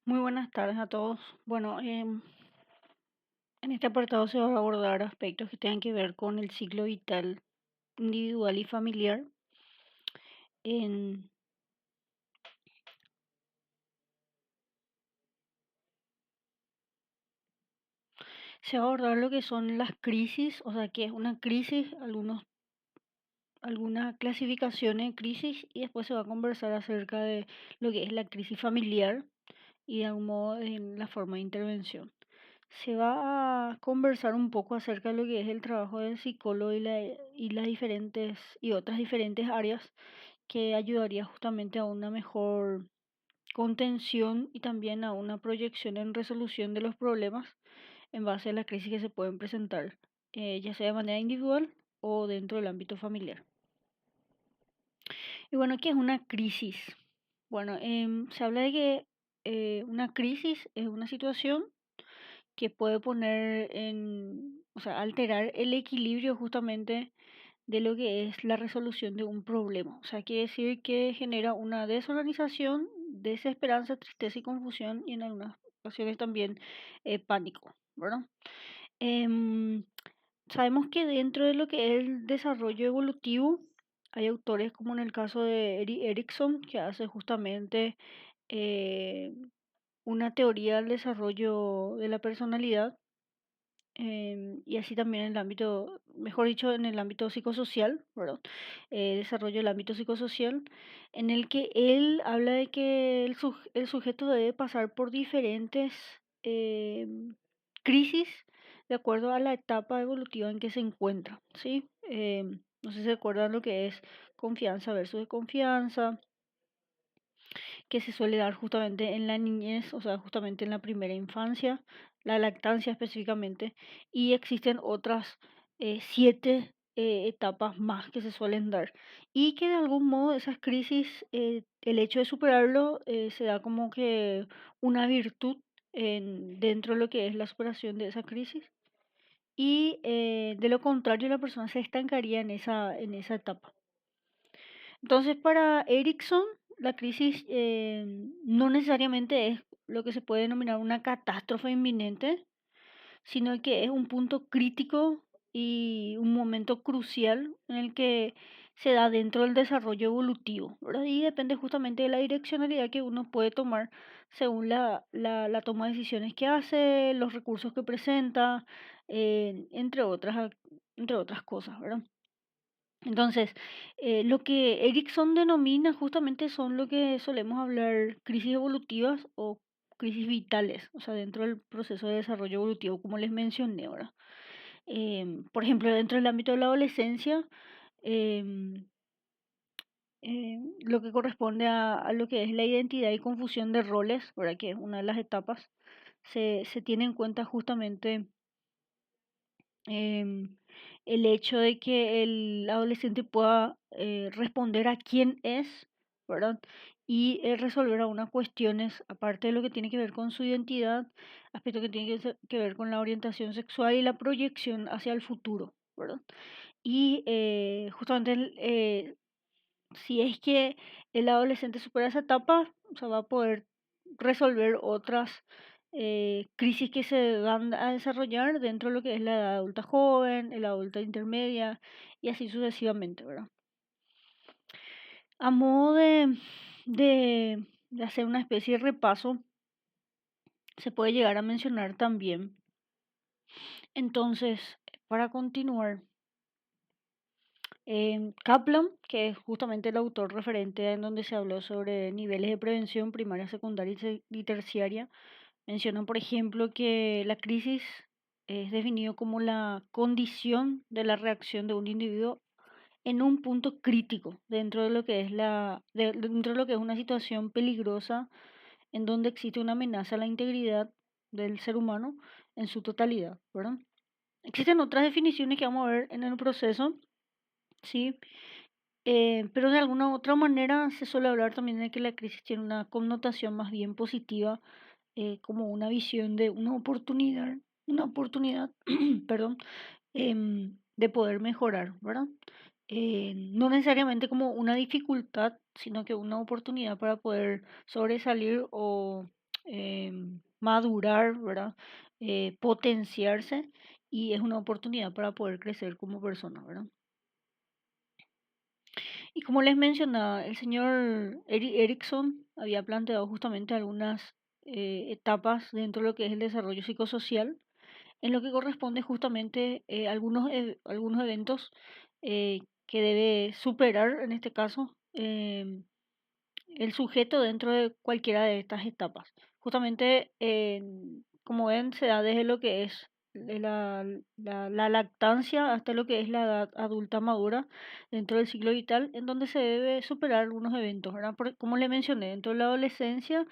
Muy buenas tardes a todos. Bueno, en este apartado se va a abordar aspectos que tengan que ver con el ciclo vital individual y familiar. En- Se va a abordar lo que son las crisis, o sea, que es una crisis, algunas clasificaciones de crisis, y después se va a conversar acerca de lo que es la crisis familiar y de algún modo en la forma de intervención. Se va a conversar un poco acerca de lo que es el trabajo del psicólogo y las diferentes y otras diferentes áreas que ayudaría justamente a una mejor contención y también a una proyección en resolución de los problemas en base a las crisis que se pueden presentar, ya sea de manera individual o dentro del ámbito familiar. Y bueno, ¿qué es una crisis? Bueno, se habla de que una crisis es una situación que puede poner o sea, alterar el equilibrio justamente de lo que es la resolución de un problema. O sea, quiere decir que genera una desorganización, desesperanza, tristeza y confusión y en algunas ocasiones también pánico, ¿verdad? Em, Sabemos que dentro de lo que es el desarrollo evolutivo hay autores como en el caso de Erickson que hace justamente eh, una teoría del desarrollo de la personalidad y así también en el ámbito, mejor dicho, en el ámbito psicosocial, ¿verdad? Desarrollo del ámbito psicosocial, en el que él habla de que el sujeto debe pasar por diferentes eh, crisis de acuerdo a la etapa evolutiva en que se encuentra, ¿sí? No sé si se acuerdan lo que es confianza versus desconfianza, que se suele dar justamente en la niñez, o sea, justamente en la primera infancia, la lactancia específicamente, y existen otras siete etapas más que se suelen dar, y que de algún modo esas crisis, el hecho de superarlo, se da como que una virtud dentro de lo que es la superación de esa crisis. Y de lo contrario, la persona se estancaría en esa etapa. Entonces, para Erickson, la crisis no necesariamente es lo que se puede denominar una catástrofe inminente, sino que es un punto crítico y un momento crucial en el que se da dentro del desarrollo evolutivo, ¿verdad? Y depende justamente de la direccionalidad que uno puede tomar según la toma de decisiones que hace, los recursos que presenta, entre otras cosas, ¿verdad? Entonces, lo que Erickson denomina justamente son lo que solemos hablar crisis evolutivas o crisis vitales, o sea, dentro del proceso de desarrollo evolutivo, como les mencioné ahora. Por ejemplo, dentro del ámbito de la adolescencia, em, lo que corresponde a lo que es la identidad y confusión de roles, ¿verdad? Que es una de las etapas, se tiene en cuenta justamente em, el hecho de que el adolescente pueda responder a quién es, ¿verdad? Y resolver algunas cuestiones, aparte de lo que tiene que ver con su identidad, aspectos que tienen que ver con la orientación sexual y la proyección hacia el futuro, ¿verdad? Y justamente si es que el adolescente supera esa etapa, o sea, va a poder resolver otras crisis que se van a desarrollar dentro de lo que es la edad adulta joven, la adulta intermedia y así sucesivamente, ¿verdad? A modo de hacer una especie de repaso, se puede llegar a mencionar también. Entonces, para continuar, Kaplan, que es justamente el autor referente en donde se habló sobre niveles de prevención primaria, secundaria y terciaria, menciona, por ejemplo, que la crisis es definido como la condición de la reacción de un individuo en un punto crítico dentro de lo que es dentro de lo que es una situación peligrosa en donde existe una amenaza a la integridad del ser humano en su totalidad, ¿verdad? Existen otras definiciones que vamos a ver en el proceso, sí, pero de alguna u otra manera se suele hablar también de que la crisis tiene una connotación más bien positiva, como una visión de una oportunidad, perdón, de poder mejorar, ¿verdad? No necesariamente como una dificultad, sino que una oportunidad para poder sobresalir madurar, ¿verdad? Potenciarse y es una oportunidad para poder crecer como persona, ¿verdad? Y como les mencionaba, el señor Erickson había planteado justamente algunas etapas dentro de lo que es el desarrollo psicosocial, en lo que corresponde justamente algunos eventos que debe superar, en este caso, el sujeto dentro de cualquiera de estas etapas. Justamente, como ven, se da desde lo que es la lactancia hasta lo que es la edad adulta madura dentro del ciclo vital, en donde se debe superar algunos eventos, ¿verdad? Como le mencioné, dentro de la adolescencia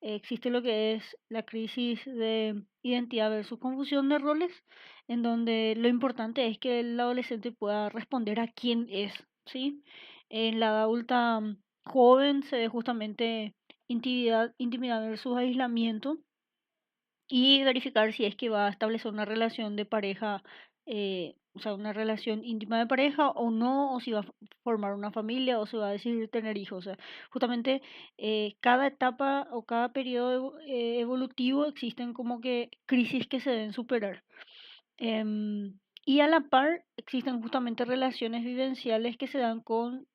existe lo que es la crisis de identidad versus confusión de roles, en donde lo importante es que el adolescente pueda responder a quién es, ¿sí? En la edad adulta joven se ve justamente intimidad versus aislamiento y verificar si es que va a establecer una relación de pareja, o sea, una relación íntima de pareja o no, o si va a formar una familia o si va a decidir tener hijos. O sea, justamente cada etapa o cada periodo evolutivo existen como que crisis que se deben superar. Y a la par existen justamente relaciones vivenciales que se dan con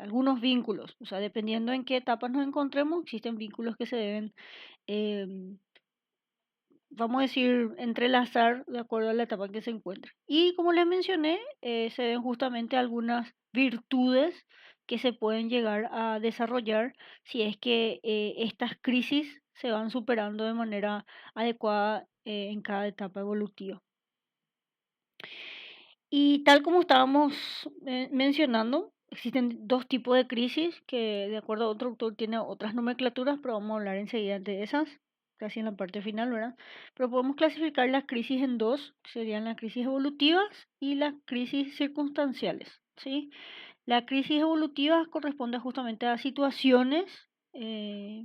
algunos vínculos. O sea, dependiendo en qué etapa nos encontremos, existen vínculos que se deben, em, vamos a decir, entrelazar de acuerdo a la etapa en que se encuentre. Y como les mencioné, se ven justamente algunas virtudes que se pueden llegar a desarrollar si es que estas crisis se van superando de manera adecuada en cada etapa evolutiva. Y tal como estábamos mencionando, existen dos tipos de crisis que de acuerdo a otro autor tiene otras nomenclaturas, pero vamos a hablar enseguida de esas, casi en la parte final, ¿verdad? Pero podemos clasificar las crisis en dos, que serían las crisis evolutivas y las crisis circunstanciales, ¿sí? La crisis evolutiva corresponde justamente a situaciones, eh,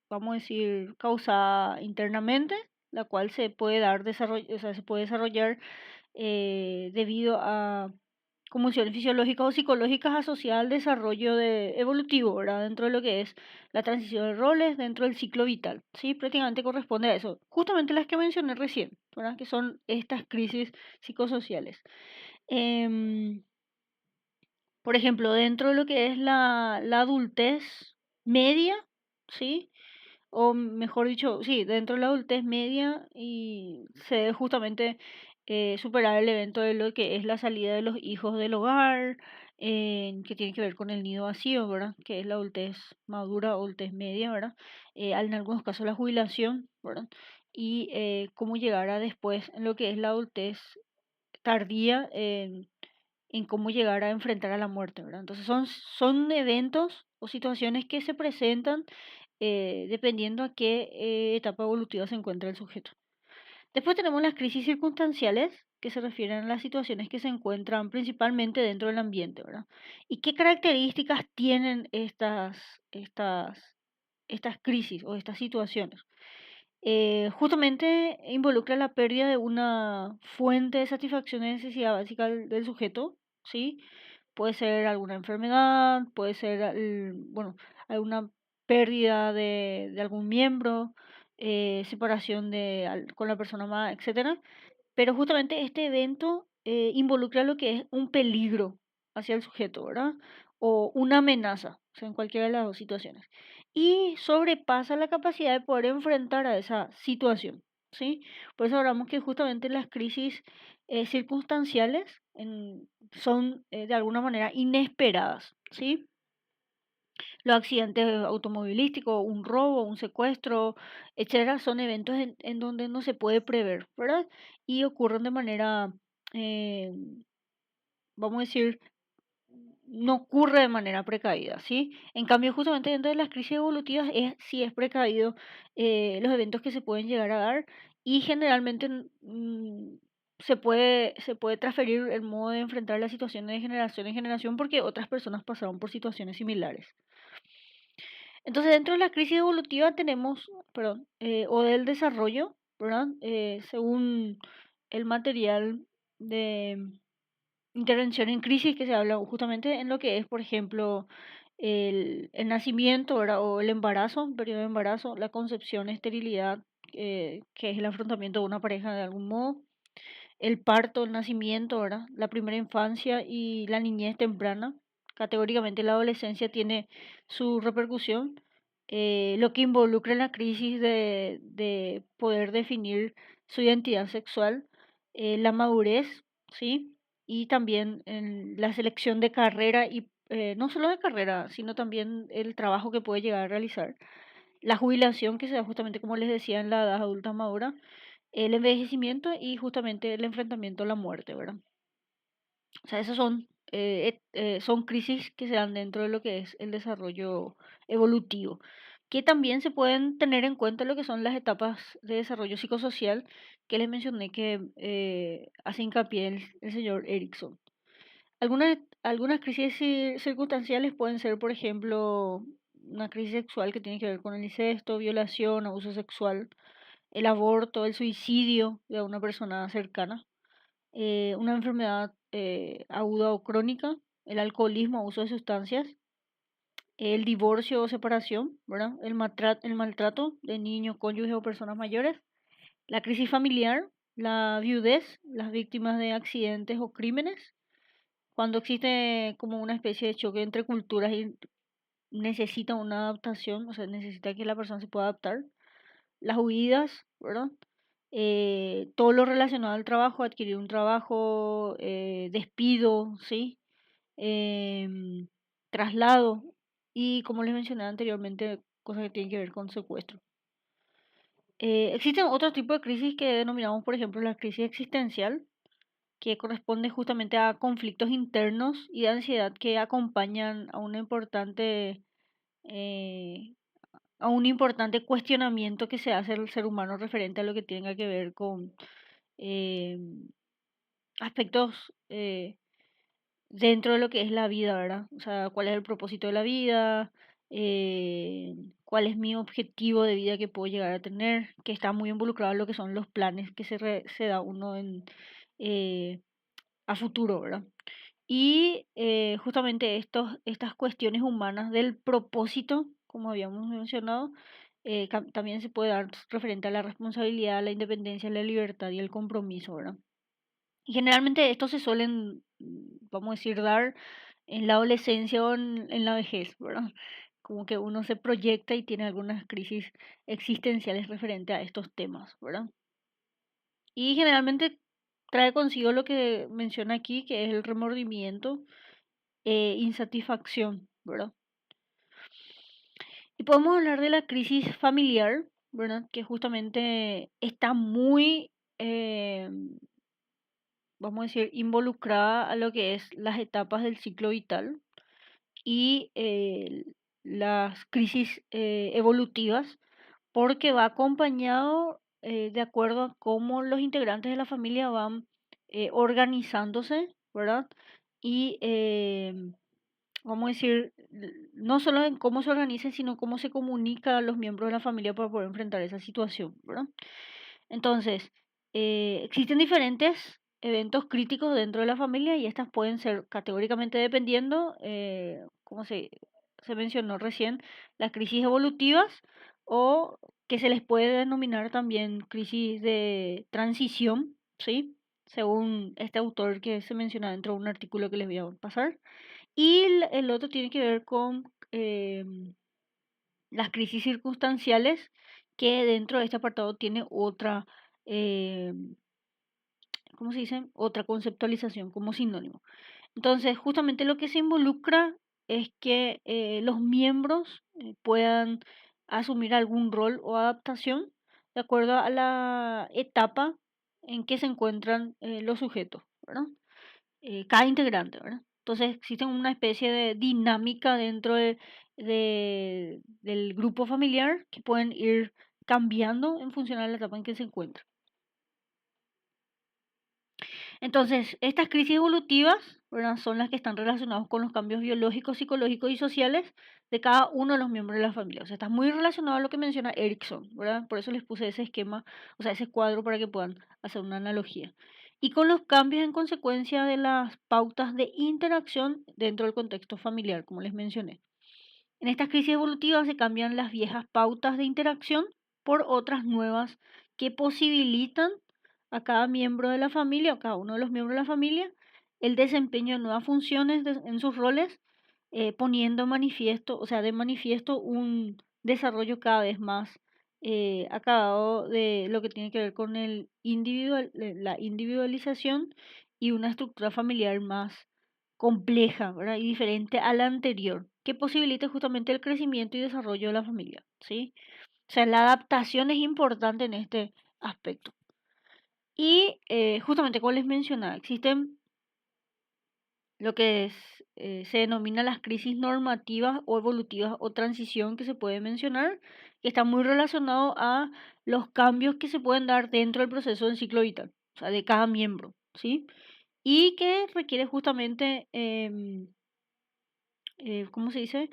vamos a decir, causada internamente, la cual se puede dar desarrollo, o sea, se puede desarrollar debido a conmociones fisiológicas o psicológicas asociadas al desarrollo evolutivo, ¿verdad? Dentro de lo que es la transición de roles, dentro del ciclo vital, ¿sí? Prácticamente corresponde a eso. Justamente las que mencioné recién, ¿verdad? Que son estas crisis psicosociales. Em, por ejemplo, dentro de lo que es la adultez media, ¿sí? O mejor dicho, sí, dentro de la adultez media y se debe justamente superar el evento de lo que es la salida de los hijos del hogar, que tiene que ver con el nido vacío, ¿verdad? Que es la adultez madura, adultez media, ¿verdad? En algunos casos la jubilación, ¿verdad? Y cómo llegar a después en lo que es la adultez tardía, en cómo llegar a enfrentar a la muerte, ¿verdad? Entonces son eventos o situaciones que se presentan dependiendo a qué etapa evolutiva se encuentra el sujeto. Después tenemos las crisis circunstanciales, que se refieren a las situaciones que se encuentran principalmente dentro del ambiente, ¿verdad? ¿Y qué características tienen estas crisis o estas situaciones? Justamente involucra la pérdida de una fuente de satisfacción y necesidad básica del sujeto, ¿sí? Puede ser alguna enfermedad, puede ser, bueno, alguna pérdida de algún miembro, separación con la persona amada, etcétera. Pero justamente este evento involucra lo que es un peligro hacia el sujeto, ¿verdad? O una amenaza, o sea, en cualquiera de las dos situaciones. Y sobrepasa la capacidad de poder enfrentar a esa situación, ¿sí? Por eso hablamos que justamente las crisis circunstanciales son de alguna manera inesperadas, ¿sí? Los accidentes automovilísticos, un robo, un secuestro, etcétera, son eventos en donde no se puede prever, ¿verdad? Y ocurren de manera, eh, vamos a decir, no ocurre de manera precavida, ¿sí? En cambio, justamente dentro de las crisis evolutivas sí es precavido los eventos que se pueden llegar a dar y generalmente se puede transferir el modo de enfrentar las situaciones de generación en generación porque otras personas pasaron por situaciones similares. Entonces, dentro de la crisis evolutiva tenemos, perdón, o del desarrollo, ¿verdad? Según el material de intervención en crisis que se habla justamente en lo que es, por ejemplo, el nacimiento, ¿verdad? O el embarazo, el periodo de embarazo, la concepción, esterilidad, que es el afrontamiento de una pareja de algún modo, el parto, el nacimiento, ¿verdad? La primera infancia y la niñez temprana. Categóricamente la adolescencia tiene su repercusión, lo que involucra en la crisis de poder definir su identidad sexual, la madurez, ¿sí? Y también en la selección de carrera y no solo de carrera, sino también el trabajo que puede llegar a realizar. La jubilación que se da justamente, como les decía, en la edad adulta madura, el envejecimiento y justamente el enfrentamiento a la muerte, ¿verdad? O sea, esas son crisis que se dan dentro de lo que es el desarrollo evolutivo, que también se pueden tener en cuenta lo que son las etapas de desarrollo psicosocial que les mencioné que hace hincapié el señor Erickson. Algunas crisis circunstanciales pueden ser, por ejemplo, una crisis sexual que tiene que ver con el incesto, violación, abuso sexual, el aborto, el suicidio de una persona cercana, una enfermedad aguda o crónica, el alcoholismo, abuso de sustancias, el divorcio o separación, ¿verdad? El maltrato de niños, cónyuges o personas mayores, la crisis familiar, la viudez, las víctimas de accidentes o crímenes, cuando existe como una especie de choque entre culturas y necesita una adaptación, o sea, necesita que la persona se pueda adaptar, las huidas, ¿verdad? Todo lo relacionado al trabajo, adquirir un trabajo, despido, ¿sí? Em, Traslado y, como les mencioné anteriormente, cosas que tienen que ver con secuestro. Existen otros tipos de crisis que denominamos, por ejemplo, la crisis existencial, que corresponde justamente a conflictos internos y de ansiedad que acompañan eh, a un importante cuestionamiento que se hace el ser humano referente a lo que tenga que ver con eh, aspectos dentro de lo que es la vida, ¿verdad? O sea, cuál es el propósito de la vida, cuál es mi objetivo de vida que puedo llegar a tener, que está muy involucrado en lo que son los planes que se da uno eh, a futuro, ¿verdad? Y justamente estas cuestiones humanas del propósito, como habíamos mencionado, también se puede dar referente a la responsabilidad, la independencia, la libertad y el compromiso, ¿verdad? Y generalmente estos se suelen, vamos a decir, dar en la adolescencia o en la vejez, ¿verdad? Como que uno se proyecta y tiene algunas crisis existenciales referente a estos temas, ¿verdad? Y generalmente trae consigo lo que menciona aquí, que es el remordimiento, insatisfacción, ¿verdad? Y podemos hablar de la crisis familiar, ¿verdad? Que justamente está muy, vamos a decir, involucrada a lo que es las etapas del ciclo vital y las crisis evolutivas, porque va acompañado de acuerdo a cómo los integrantes de la familia van organizándose, ¿verdad? Y vamos a decir, no solo en cómo se organizan, sino cómo se comunica a los miembros de la familia para poder enfrentar esa situación, ¿verdad? Entonces, existen diferentes eventos críticos dentro de la familia y estas pueden ser categóricamente dependiendo, como se mencionó recién, las crisis evolutivas o que se les puede denominar también crisis de transición, ¿sí? Según este autor que se menciona dentro de un artículo que les voy a pasar. Y el otro tiene que ver con las crisis circunstanciales, que dentro de este apartado tiene otra, eh, ¿cómo se dice? Otra conceptualización como sinónimo. Entonces, justamente lo que se involucra es que los miembros puedan asumir algún rol o adaptación de acuerdo a la etapa en que se encuentran los sujetos, ¿verdad? Cada integrante, ¿verdad? Entonces existe una especie de dinámica dentro del grupo familiar que pueden ir cambiando en función a la etapa en que se encuentra. Entonces, estas crisis evolutivas, ¿verdad? Son las que están relacionadas con los cambios biológicos, psicológicos y sociales de cada uno de los miembros de la familia. O sea, está muy relacionado a lo que menciona Erickson, ¿verdad? Por eso les puse ese esquema, o sea, ese cuadro para que puedan hacer una analogía. Y con los cambios en consecuencia de las pautas de interacción dentro del contexto familiar, como les mencioné. En estas crisis evolutivas se cambian las viejas pautas de interacción por otras nuevas que posibilitan a cada miembro de la familia o cada uno de los miembros de la familia el desempeño de nuevas funciones en sus roles, poniendo manifiesto, o sea, de manifiesto un desarrollo cada vez más acabado de lo que tiene que ver con la individualización y una estructura familiar más compleja, ¿verdad? Y diferente a la anterior, que posibilite justamente el crecimiento y desarrollo de la familia, ¿sí? O sea, la adaptación es importante en este aspecto. Y justamente como les mencionaba, existen lo que se denomina las crisis normativas o evolutivas o transición que se puede mencionar, que está muy relacionado a los cambios que se pueden dar dentro del proceso del ciclo vital, o sea, de cada miembro, ¿sí? Y que requiere justamente ¿cómo se dice?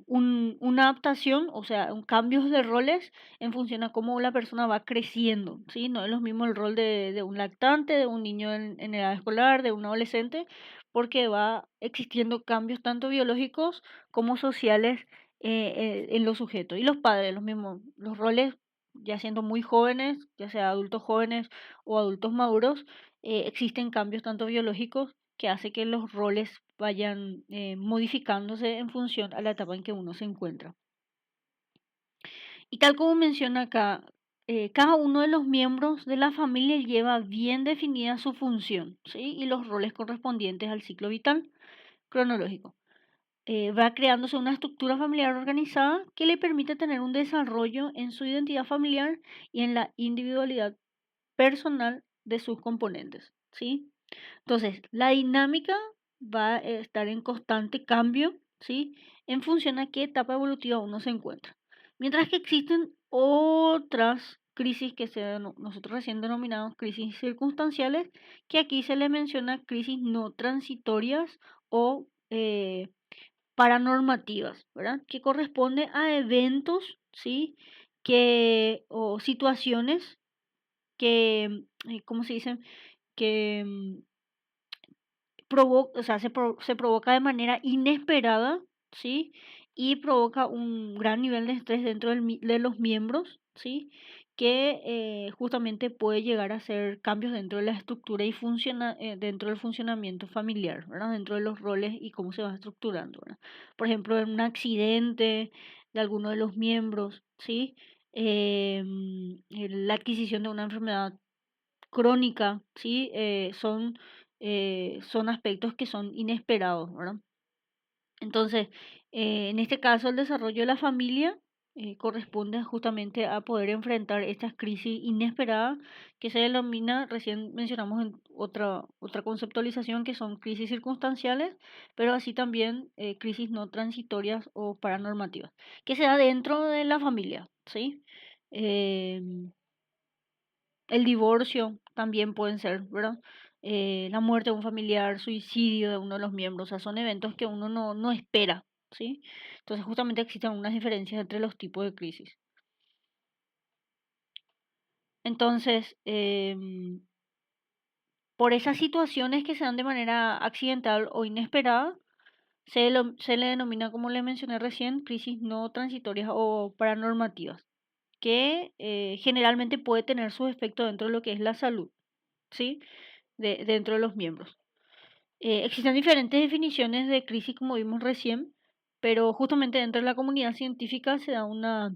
Una adaptación, o sea, un cambios de roles en función a cómo la persona va creciendo, ¿sí? No es lo mismo el rol de un lactante, de un niño en edad escolar, de un adolescente, porque va existiendo cambios tanto biológicos como sociales en los sujetos. Y los padres, los mismos, los roles, ya siendo muy jóvenes, ya sea adultos jóvenes o adultos maduros, existen cambios tanto biológicos que hace que los roles vayan modificándose en función a la etapa en que uno se encuentra. Y tal como menciona acá, cada uno de los miembros de la familia lleva bien definida su función, ¿sí? Y los roles correspondientes al ciclo vital cronológico. Va creándose una estructura familiar organizada que le permite tener un desarrollo en su identidad familiar y en la individualidad personal de sus componentes, ¿sí? Entonces, la dinámica va a estar en constante cambio, ¿sí? En función a qué etapa evolutiva uno se encuentra. Mientras que existen otras crisis que nosotros recién denominamos crisis circunstanciales, que aquí se le menciona crisis no transitorias o paranormativas, ¿verdad? Que corresponde a eventos, ¿sí? O situaciones que, ¿cómo se dicen? Que o sea, se provoca de manera inesperada, ¿sí? Y provoca un gran nivel de estrés dentro de los miembros, ¿sí? Que justamente puede llegar a hacer cambios dentro de la estructura y dentro del funcionamiento familiar, ¿verdad? Dentro de los roles y cómo se va estructurando, ¿verdad? Por ejemplo, en un accidente de alguno de los miembros, ¿sí? La adquisición de una enfermedad crónica, ¿sí? Son aspectos que son inesperados, ¿verdad? Entonces, en este caso, el desarrollo de la familia corresponde justamente a poder enfrentar estas crisis inesperadas que se denomina, recién mencionamos en otra conceptualización, que son crisis circunstanciales, pero así también crisis no transitorias o paranormativas, que se da dentro de la familia, ¿sí? Em, el divorcio también pueden ser, ¿verdad? La muerte de un familiar, suicidio de uno de los miembros, o sea, son eventos que uno no espera, ¿sí? Entonces, justamente existen unas diferencias entre los tipos de crisis. Entonces, por esas situaciones que se dan de manera accidental o inesperada, se le denomina, como le mencioné recién, crisis no transitorias o paranormativas, que generalmente puede tener su efecto dentro de lo que es la salud, ¿sí? Dentro de los miembros. Existen diferentes definiciones de crisis, como vimos recién, pero justamente dentro de la comunidad científica se da una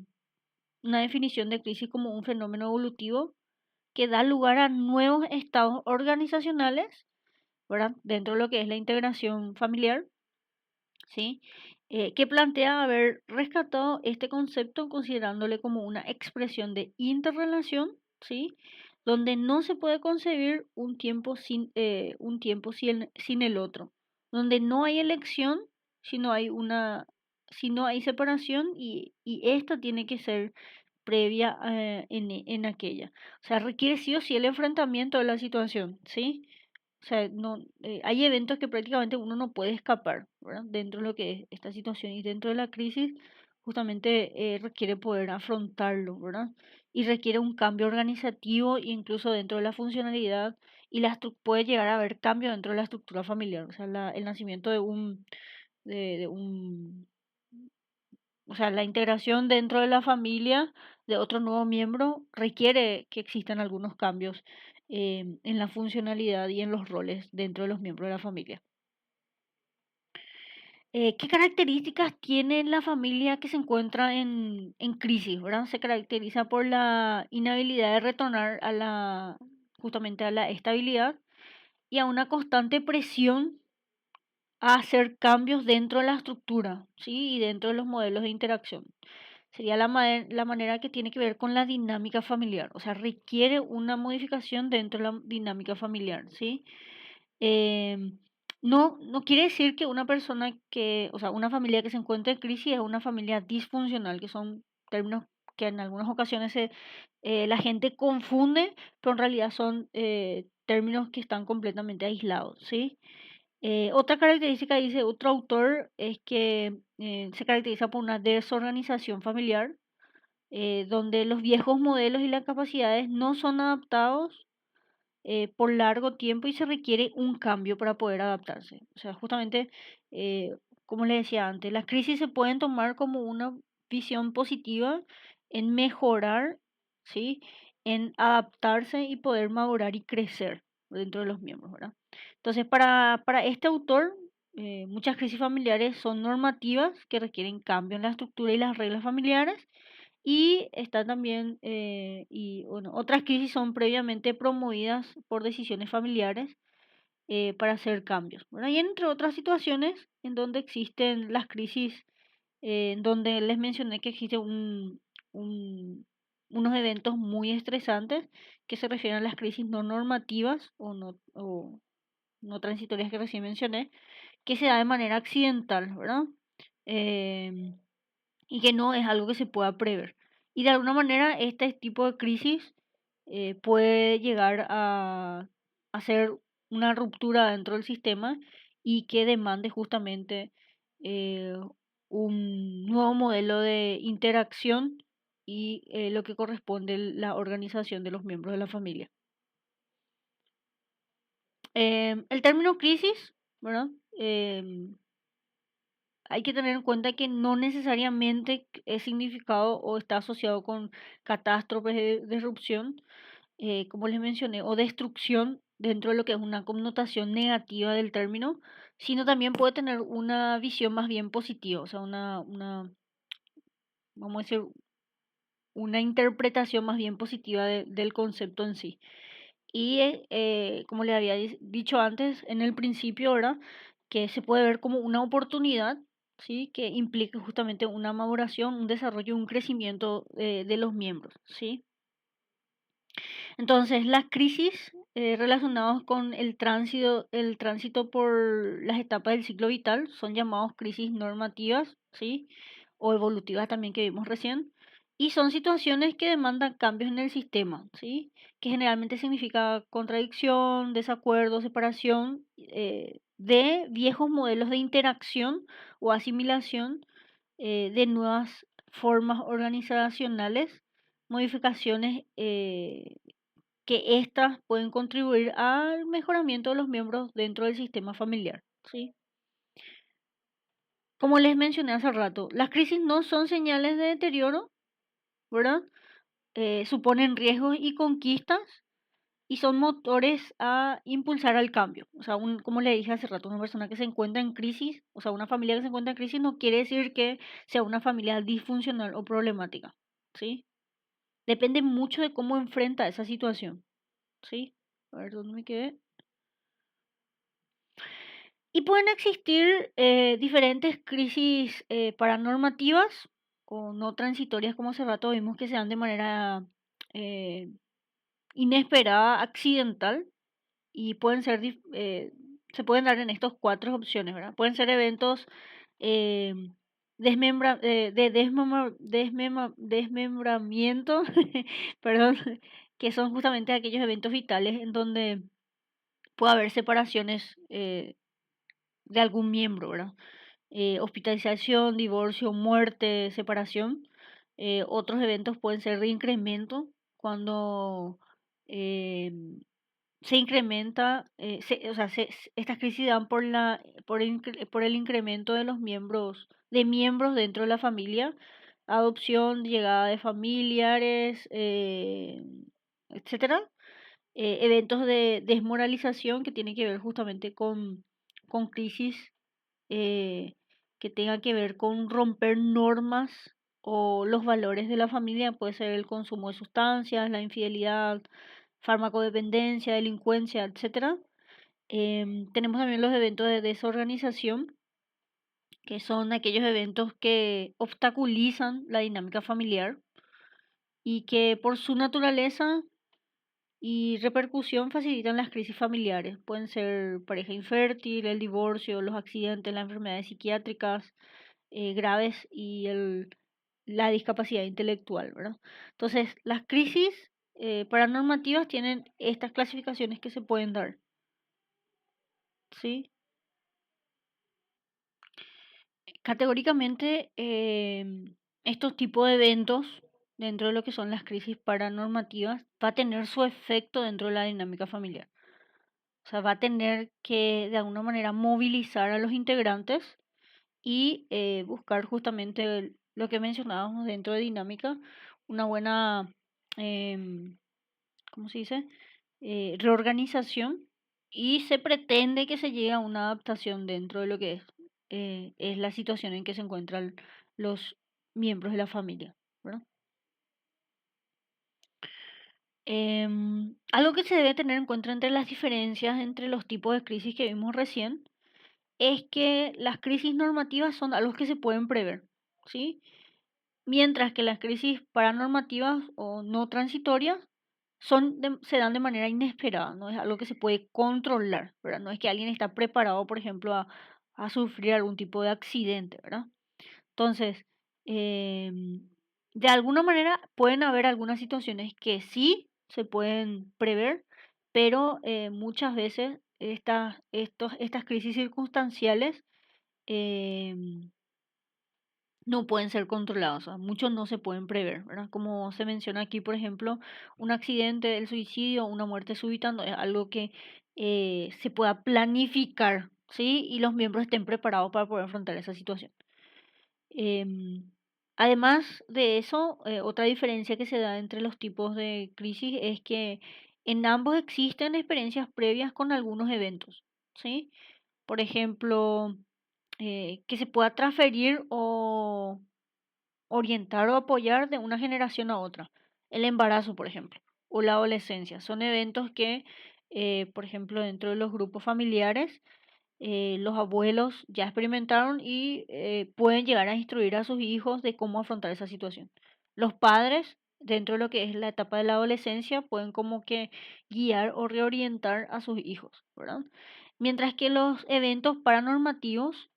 definición de crisis como un fenómeno evolutivo que da lugar a nuevos estados organizacionales, ¿verdad? Dentro de lo que es la integración familiar, ¿sí? Que plantea haber rescatado este concepto considerándole como una expresión de interrelación, ¿sí? Donde no se puede concebir un tiempo sin el otro, donde no hay elección, sino sino hay separación y esta tiene que ser previa en aquella. O sea, requiere sí o sí el enfrentamiento de la situación, ¿sí? O sea, no, hay eventos que prácticamente uno no puede escapar, ¿verdad? Dentro de lo que es esta situación y dentro de la crisis, justamente requiere poder afrontarlo, ¿verdad? Y requiere un cambio organizativo, incluso dentro de la funcionalidad, y puede llegar a haber cambio dentro de la estructura familiar, o sea, el nacimiento de un o sea, la integración dentro de la familia de otro nuevo miembro requiere que existan algunos cambios en la funcionalidad y en los roles dentro de los miembros de la familia. ¿Qué características tiene la familia que se encuentra en crisis, ¿verdad? Se caracteriza por la inhabilidad de retornar a justamente a la estabilidad y a una constante presión a hacer cambios dentro de la estructura, ¿sí? Y dentro de los modelos de interacción. Sería la manera que tiene que ver con la dinámica familiar, o sea, requiere una modificación dentro de la dinámica familiar, ¿sí? Em, no quiere decir que una persona o sea, una familia que se encuentre en crisis es una familia disfuncional, que son términos que en algunas ocasiones la gente confunde, pero en realidad son términos que están completamente aislados, ¿sí? Otra característica, dice otro autor, es que se caracteriza por una desorganización familiar, donde los viejos modelos y las capacidades no son adaptados por largo tiempo y se requiere un cambio para poder adaptarse. O sea, justamente, eh, como le decía antes, las crisis se pueden tomar como una visión positiva en mejorar, ¿sí? En adaptarse y poder madurar y crecer dentro de los miembros, ¿verdad? Entonces, para este autor, muchas crisis familiares son normativas que requieren cambio en la estructura y las reglas familiares y está también, y bueno, otras crisis son previamente promovidas por decisiones familiares para hacer cambios, ¿verdad? Y entre otras situaciones en donde existen las crisis, en donde les mencioné que existe unos eventos muy estresantes que se refieren a las crisis no normativas o no transitorias que recién mencioné, que se da de manera accidental, ¿verdad? Em, y que no es algo que se pueda prever. Y de alguna manera este tipo de crisis puede llegar a hacer una ruptura dentro del sistema y que demande justamente eh, un nuevo modelo de interacción y lo que corresponde la organización de los miembros de la familia. El término crisis, ¿verdad? Hay que tener en cuenta que no necesariamente es significado o está asociado con catástrofes de disrupción, como les mencioné, o destrucción dentro de lo que es una connotación negativa del término, sino también puede tener una visión más bien positiva, o sea, vamos a decir, una interpretación más bien positiva del concepto en sí. Y como le había dicho antes, en el principio, ¿verdad? Que se puede ver como una oportunidad, ¿sí? Que implica justamente una maduración, un desarrollo, un crecimiento de los miembros, ¿sí? Entonces, las crisis relacionadas con el tránsito por las etapas del ciclo vital son llamados crisis normativas, ¿sí? O evolutivas también que vimos recién. Y son situaciones que demandan cambios en el sistema, ¿sí? Que generalmente significa contradicción, desacuerdo, separación de viejos modelos de interacción o asimilación de nuevas formas organizacionales, modificaciones que éstas pueden contribuir al mejoramiento de los miembros dentro del sistema familiar, ¿sí? Como les mencioné hace rato, las crisis no son señales de deterioro, ¿verdad? Suponen riesgos y conquistas y son motores a impulsar al cambio. O sea, como le dije hace rato, una persona que se encuentra en crisis, o sea, una familia que se encuentra en crisis no quiere decir que sea una familia disfuncional o problemática, ¿sí? Depende mucho de cómo enfrenta esa situación, ¿sí? A ver, ¿dónde me quedé? Y pueden existir diferentes crisis paranormativas o no transitorias, como hace rato vimos que se dan de manera eh, inesperada, accidental, y se pueden dar en estas cuatro opciones, ¿verdad? Pueden ser eventos eh, desmembramiento, perdón, que son justamente aquellos eventos vitales en donde puede haber separaciones de algún miembro, ¿verdad? Hospitalización, divorcio, muerte, separación. Otros eventos pueden ser de incremento, cuando eh, se incrementa, o sea, estas crisis dan por el incremento de los miembros de miembros dentro de la familia, adopción, llegada de familiares, etcétera. Eventos de desmoralización que tienen que ver justamente con crisis eh, que tengan que ver con romper normas o los valores de la familia, puede ser el consumo de sustancias, la infidelidad, farmacodependencia, delincuencia, etcétera. Tenemos también los eventos de desorganización, que son aquellos eventos que obstaculizan la dinámica familiar y que por su naturaleza y repercusión facilitan las crisis familiares. Pueden ser pareja infértil, el divorcio, los accidentes, las enfermedades psiquiátricas graves y la discapacidad intelectual, ¿verdad? Entonces, las crisis paranormativas tienen estas clasificaciones que se pueden dar, ¿sí? Categóricamente, estos tipos de eventos dentro de lo que son las crisis paranormativas va a tener su efecto dentro de la dinámica familiar. O sea, va a tener que de alguna manera movilizar a los integrantes y buscar justamente lo que mencionábamos dentro de dinámica, una buena, em, ¿cómo se dice? Reorganización y se pretende que se llegue a una adaptación dentro de lo que es la situación en que se encuentran los miembros de la familia, ¿verdad? Algo que se debe tener en cuenta entre las diferencias entre los tipos de crisis que vimos recién es que las crisis normativas son algo que se pueden prever, ¿sí? Mientras que las crisis paranormativas o no transitorias se dan de manera inesperada, no es algo que se puede controlar, ¿verdad? No es que alguien está preparado, por ejemplo, a sufrir algún tipo de accidente, ¿verdad? Entonces, de alguna manera pueden haber algunas situaciones que sí se pueden prever, pero muchas veces estas crisis circunstanciales em, no pueden ser controlados, o sea, muchos no se pueden prever, ¿verdad? Como se menciona aquí, por ejemplo, un accidente, el suicidio, una muerte súbita, no es algo que se pueda planificar, ¿sí? Y los miembros estén preparados para poder afrontar esa situación. Em, Además de eso, otra diferencia que se da entre los tipos de crisis es que en ambos existen experiencias previas con algunos eventos, ¿sí? Por ejemplo, que se pueda transferir o orientar o apoyar de una generación a otra. El embarazo, por ejemplo, o la adolescencia. Son eventos que, por ejemplo, dentro de los grupos familiares, los abuelos ya experimentaron y pueden llegar a instruir a sus hijos de cómo afrontar esa situación. Los padres, dentro de lo que es la etapa de la adolescencia, pueden como que guiar o reorientar a sus hijos, ¿verdad? Mientras que los eventos paranormativos,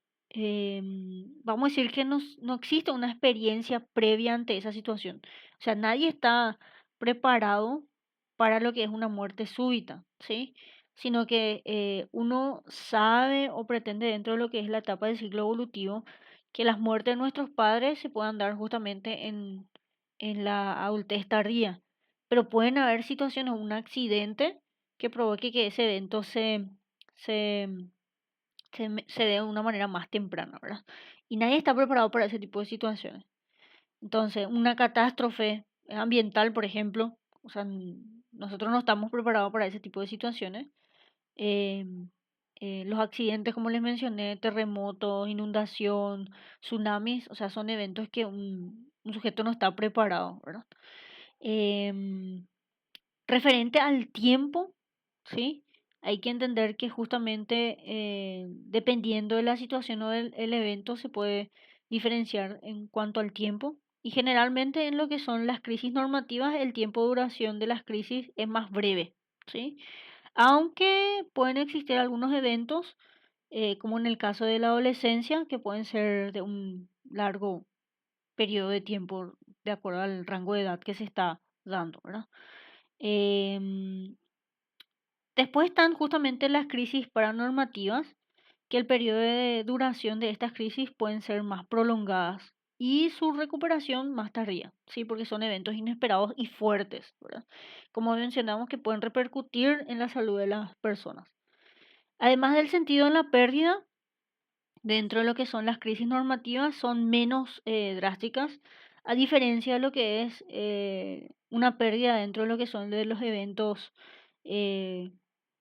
vamos a decir que no existe una experiencia previa ante esa situación. O sea, nadie está preparado para lo que es una muerte súbita, ¿sí? Sino que uno sabe o pretende dentro de lo que es la etapa del ciclo evolutivo que las muertes de nuestros padres se puedan dar justamente en la adultez tardía. Pero pueden haber situaciones, un accidente que provoque que ese evento se, se dé de una manera más temprana, ¿verdad? Y nadie está preparado para ese tipo de situaciones. Entonces, una catástrofe ambiental, por ejemplo, o sea, nosotros no estamos preparados para ese tipo de situaciones. Em, los accidentes, como les mencioné, terremotos, inundación, tsunamis, o sea, son eventos que un sujeto no está preparado, ¿verdad? Em, Referente al tiempo, ¿sí? Hay que entender que justamente dependiendo de la situación o del el evento se puede diferenciar en cuanto al tiempo. Y generalmente en lo que son las crisis normativas, el tiempo de duración de las crisis es más breve, ¿sí? Aunque pueden existir algunos eventos, como en el caso de la adolescencia, que pueden ser de un largo periodo de tiempo de acuerdo al rango de edad que se está dando, ¿verdad? Em, Después están justamente las crisis paranormativas, que el periodo de duración de estas crisis pueden ser más prolongadas y su recuperación más tardía, ¿sí? Porque son eventos inesperados y fuertes, ¿verdad? Como mencionamos, que pueden repercutir en la salud de las personas. Además del sentido en la pérdida, dentro de lo que son las crisis normativas son menos drásticas, a diferencia de lo que es una pérdida dentro de lo que son de los eventos eh,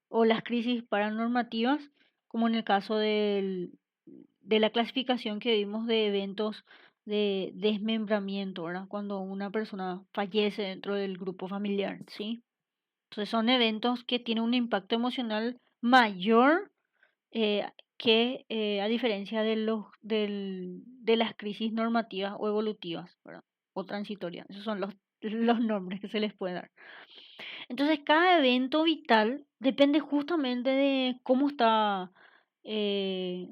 o las crisis paranormativas, como en el caso de la clasificación que vimos de eventos de desmembramiento, ¿verdad? Cuando una persona fallece dentro del grupo familiar, ¿sí? Entonces son eventos que tienen un impacto emocional mayor que a diferencia de las crisis normativas o evolutivas, ¿verdad? O transitorias. Esos son los nombres que se les puede dar. Entonces, cada evento vital depende justamente de cómo está, eh,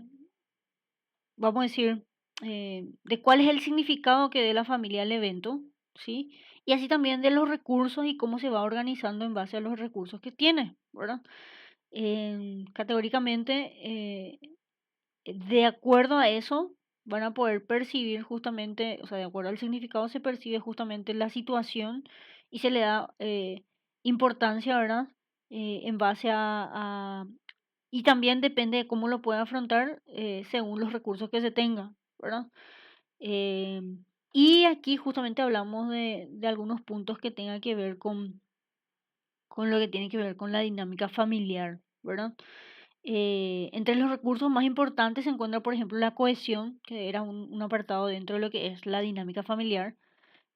vamos a decir, de cuál es el significado que dé la familia al evento, ¿sí? Y así también de los recursos y cómo se va organizando en base a los recursos que tiene, ¿verdad? Categóricamente, de acuerdo a eso, van a poder percibir justamente, o sea, de acuerdo al significado se percibe justamente la situación y se le da importancia, ¿verdad? En base y también depende de cómo lo pueda afrontar según los recursos que se tenga, ¿verdad? Eh, y aquí justamente hablamos de algunos puntos que tengan que ver con lo que tiene que ver con la dinámica familiar, ¿verdad? Entre los recursos más importantes se encuentra, por ejemplo, la cohesión, que era un apartado dentro de lo que es la dinámica familiar,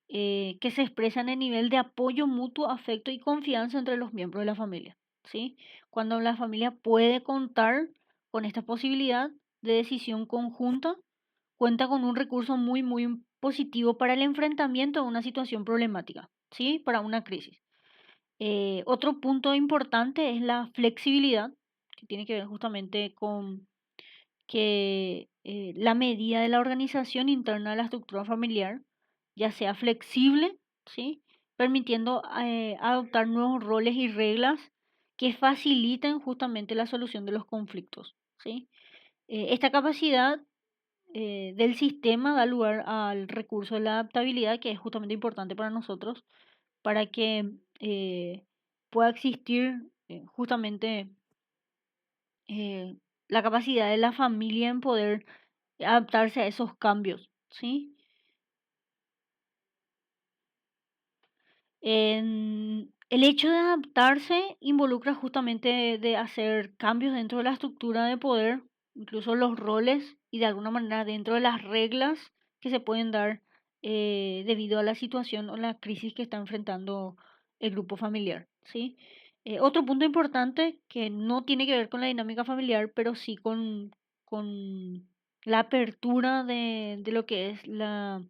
que se expresa en el nivel de apoyo mutuo, afecto y confianza entre los miembros de la familia, ¿sí? Cuando la familia puede contar con esta posibilidad de decisión conjunta, cuenta con un recurso muy, muy positivo para el enfrentamiento de una situación problemática, ¿sí? Para una crisis. Otro punto importante es la flexibilidad, que tiene que ver justamente con que la medida de la organización interna de la estructura familiar ya sea flexible, ¿sí? Permitiendo adoptar nuevos roles y reglas que faciliten justamente la solución de los conflictos, ¿sí? Esta capacidad del sistema da lugar al recurso de la adaptabilidad, que es justamente importante para nosotros, para que pueda existir justamente eh, la capacidad de la familia en poder adaptarse a esos cambios, ¿sí? El hecho de adaptarse involucra justamente de hacer cambios dentro de la estructura de poder, incluso los roles y de alguna manera dentro de las reglas que se pueden dar debido a la situación o la crisis que está enfrentando el grupo familiar, ¿sí? Otro punto importante que no tiene que ver con la dinámica familiar, pero sí con la apertura de lo que es la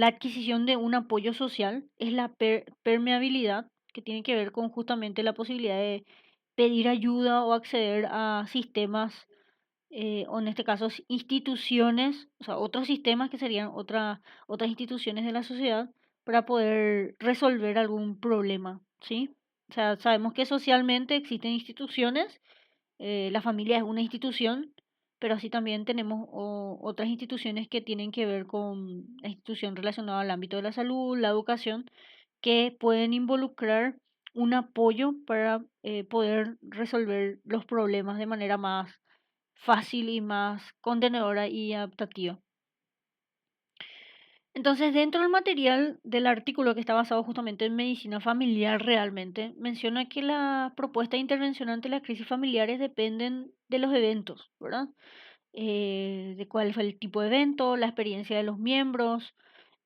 adquisición de un apoyo social, es la permeabilidad, que tiene que ver con justamente la posibilidad de pedir ayuda o acceder a sistemas, o en este caso instituciones, o sea, otros sistemas que serían otras instituciones de la sociedad para poder resolver algún problema, ¿sí? O sea, sabemos que socialmente existen instituciones, la familia es una institución, pero así también tenemos otras instituciones que tienen que ver con la institución relacionada al ámbito de la salud, la educación, que pueden involucrar un apoyo para poder resolver los problemas de manera más fácil y más contenedora y adaptativa. Entonces, dentro del material del artículo que está basado justamente en medicina familiar realmente, menciona que la propuesta de intervención ante las crisis familiares dependen de los eventos, ¿verdad? De cuál fue el tipo de evento, la experiencia de los miembros,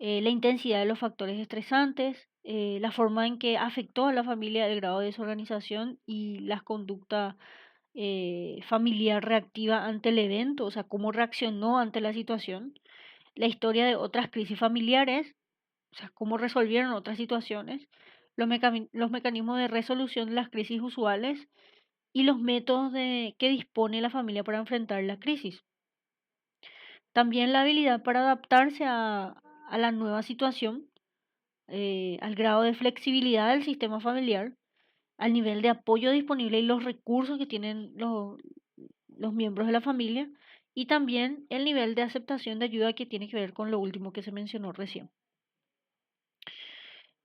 la intensidad de los factores estresantes, la forma en que afectó a la familia, el grado de desorganización y la conducta familiar reactiva ante el evento, o sea, cómo reaccionó ante la situación, la historia de otras crisis familiares, o sea, cómo resolvieron otras situaciones, los mecanismos de resolución de las crisis usuales y los métodos que dispone la familia para enfrentar la crisis. También la habilidad para adaptarse a la nueva situación, al grado de flexibilidad del sistema familiar, al nivel de apoyo disponible y los recursos que tienen los miembros de la familia y también el nivel de aceptación de ayuda que tiene que ver con lo último que se mencionó recién.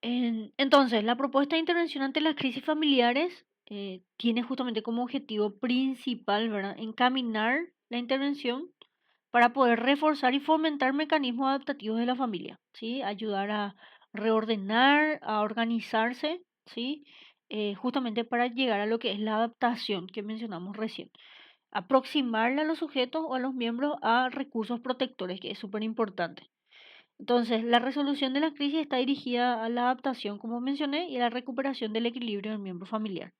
Entonces, la propuesta de intervención ante las crisis familiares tiene justamente como objetivo principal, ¿verdad?, encaminar la intervención para poder reforzar y fomentar mecanismos adaptativos de la familia, ¿sí? Ayudar a reordenar, a organizarse, ¿sí? Justamente para llegar a lo que es la adaptación que mencionamos recién. Aproximarle a los sujetos o a los miembros a recursos protectores, que es súper importante. Entonces, la resolución de la crisis está dirigida a la adaptación, como mencioné, y a la recuperación del equilibrio del miembro familiar.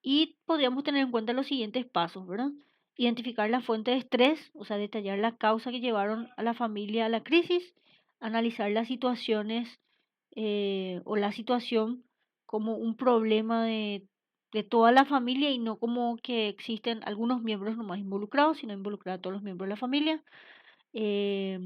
Y podríamos tener en cuenta los siguientes pasos, ¿verdad? Identificar la fuente de estrés, o sea, detallar la causa que llevaron a la familia a la crisis, analizar las situaciones o la situación como un problema de toda la familia y no como que existen algunos miembros nomás involucrados, sino involucrar a todos los miembros de la familia. Eh,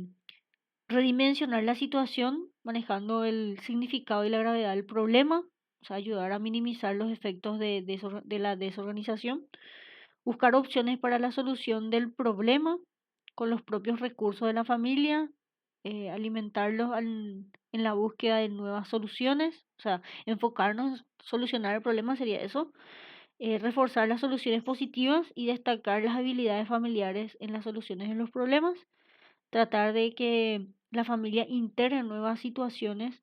Redimensionar la situación manejando el significado y la gravedad del problema, o sea, ayudar a minimizar los efectos de la desorganización. Buscar opciones para la solución del problema con los propios recursos de la familia, alimentarlos en la búsqueda de nuevas soluciones, o sea, enfocarnos, solucionar el problema sería eso, reforzar las soluciones positivas y destacar las habilidades familiares en las soluciones de los problemas, tratar de que la familia integre nuevas situaciones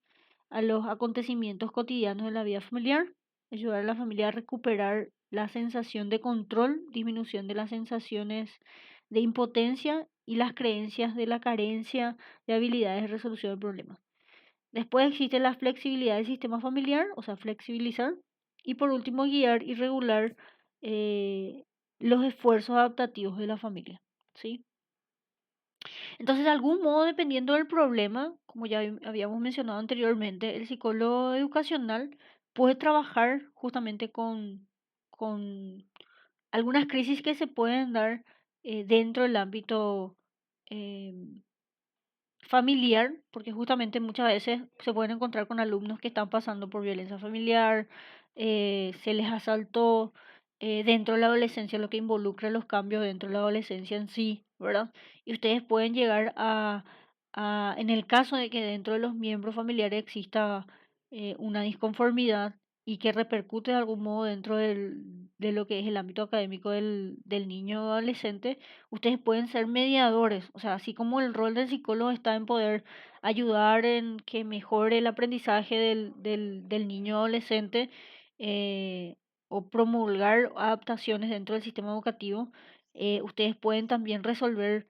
a los acontecimientos cotidianos de la vida familiar, ayudar a la familia a recuperar la sensación de control, disminución de las sensaciones de impotencia y las creencias de la carencia de habilidades de resolución de problemas. Después existe la flexibilidad del sistema familiar, o sea, flexibilizar. Y por último, guiar y regular eh, los esfuerzos adaptativos de la familia, ¿sí? Entonces, de algún modo, dependiendo del problema, como ya habíamos mencionado anteriormente, el psicólogo educacional puede trabajar justamente con algunas crisis que se pueden dar dentro del ámbito em, familiar, porque justamente muchas veces se pueden encontrar con alumnos que están pasando por violencia familiar, se les asaltó dentro de la adolescencia, lo que involucra los cambios dentro de la adolescencia en sí, ¿verdad? Y ustedes pueden llegar en el caso de que dentro de los miembros familiares exista una disconformidad y que repercute de algún modo dentro de lo que es el ámbito académico del niño o adolescente, ustedes pueden ser mediadores, o sea, así como el rol del psicólogo está en poder ayudar en que mejore el aprendizaje del niño o adolescente o promulgar adaptaciones dentro del sistema educativo, ustedes pueden también resolver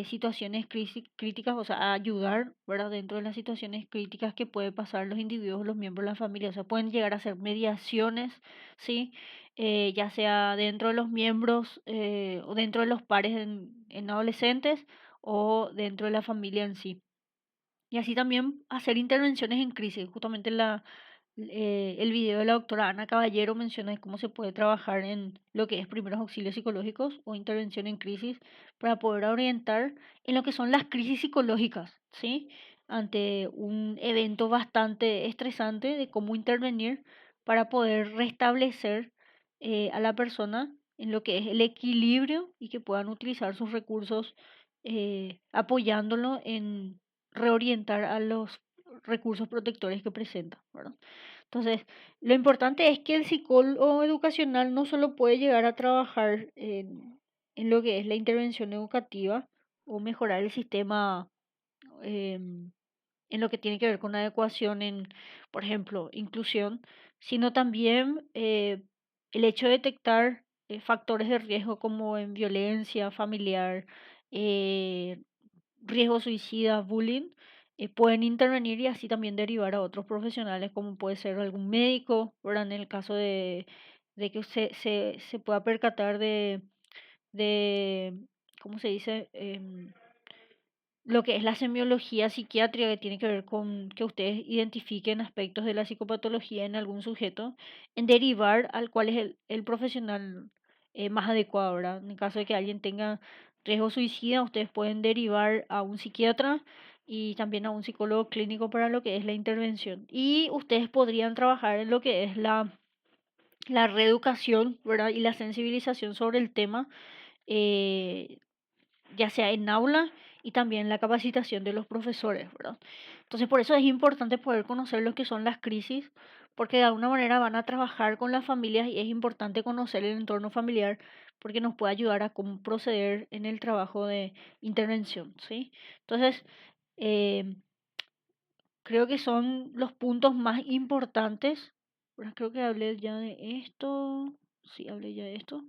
situaciones críticas, o sea, ayudar, ¿verdad? Dentro de las situaciones críticas que pueden pasar los individuos, los miembros de la familia, o sea, pueden llegar a hacer mediaciones, ¿sí? Ya sea dentro de los miembros o dentro de los pares en adolescentes o dentro de la familia en sí. Y así también hacer intervenciones en crisis. Justamente el video de la doctora Ana Caballero menciona cómo se puede trabajar en lo que es primeros auxilios psicológicos o intervención en crisis para poder orientar en lo que son las crisis psicológicas, ¿sí? Ante un evento bastante estresante de cómo intervenir para poder restablecer a la persona en lo que es el equilibrio y que puedan utilizar sus recursos apoyándolo en reorientar a los recursos protectores que presenta, ¿verdad? Entonces, lo importante es que el psicólogo educacional no solo puede llegar a trabajar en lo que es la intervención educativa o mejorar el sistema em, en lo que tiene que ver con adecuación en, por ejemplo, inclusión, sino también el hecho de detectar factores de riesgo como en violencia familiar, eh, riesgo suicida, bullying, pueden intervenir y así también derivar a otros profesionales, como puede ser algún médico, ¿verdad? En el caso de que se pueda percatar de, ¿cómo se dice? Lo que es la semiología psiquiátrica que tiene que ver con que ustedes identifiquen aspectos de la psicopatología en algún sujeto, en derivar al cual es el profesional más adecuado, ¿verdad? En el caso de que alguien tenga riesgo suicida, ustedes pueden derivar a un psiquiatra y también a un psicólogo clínico para lo que es la intervención. Y ustedes podrían trabajar en lo que es la reeducación, ¿verdad? Y la sensibilización sobre el tema. eh, ya sea en aula y también la capacitación de los profesores, ¿verdad? Entonces, por eso es importante poder conocer lo que son las crisis, porque de alguna manera van a trabajar con las familias y es importante conocer el entorno familiar porque nos puede ayudar a cómo proceder en el trabajo de intervención, ¿sí? Entonces, eh, creo que son los puntos más importantes. Bueno, creo que hablé ya de esto. Sí, hablé ya de esto.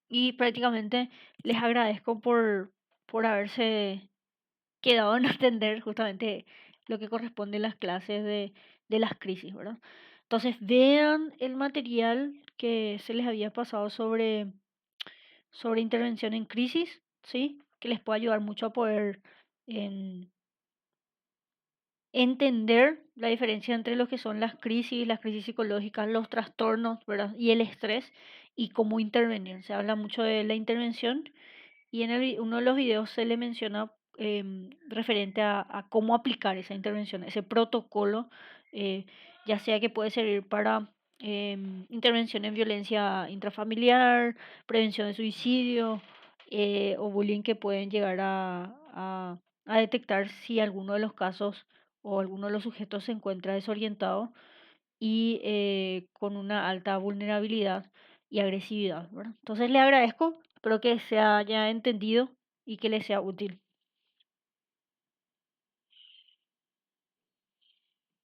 Y prácticamente les agradezco por haberse quedado en atender justamente lo que corresponde a las clases de las crisis, ¿verdad? Entonces, vean el material que se les había pasado sobre intervención en crisis, ¿sí? Que les puede ayudar mucho a poder en, entender la diferencia entre lo que son las crisis psicológicas, los trastornos, ¿verdad? Y el estrés y cómo intervenir. Se habla mucho de la intervención y en uno de los videos se le menciona referente a cómo aplicar esa intervención, ese protocolo, eh, ya sea que puede servir para intervención en violencia intrafamiliar, prevención de suicidio o bullying que pueden llegar a detectar si alguno de los casos o alguno de los sujetos se encuentra desorientado y con una alta vulnerabilidad y agresividad, ¿verdad? Entonces le agradezco, espero que se haya entendido y que le sea útil.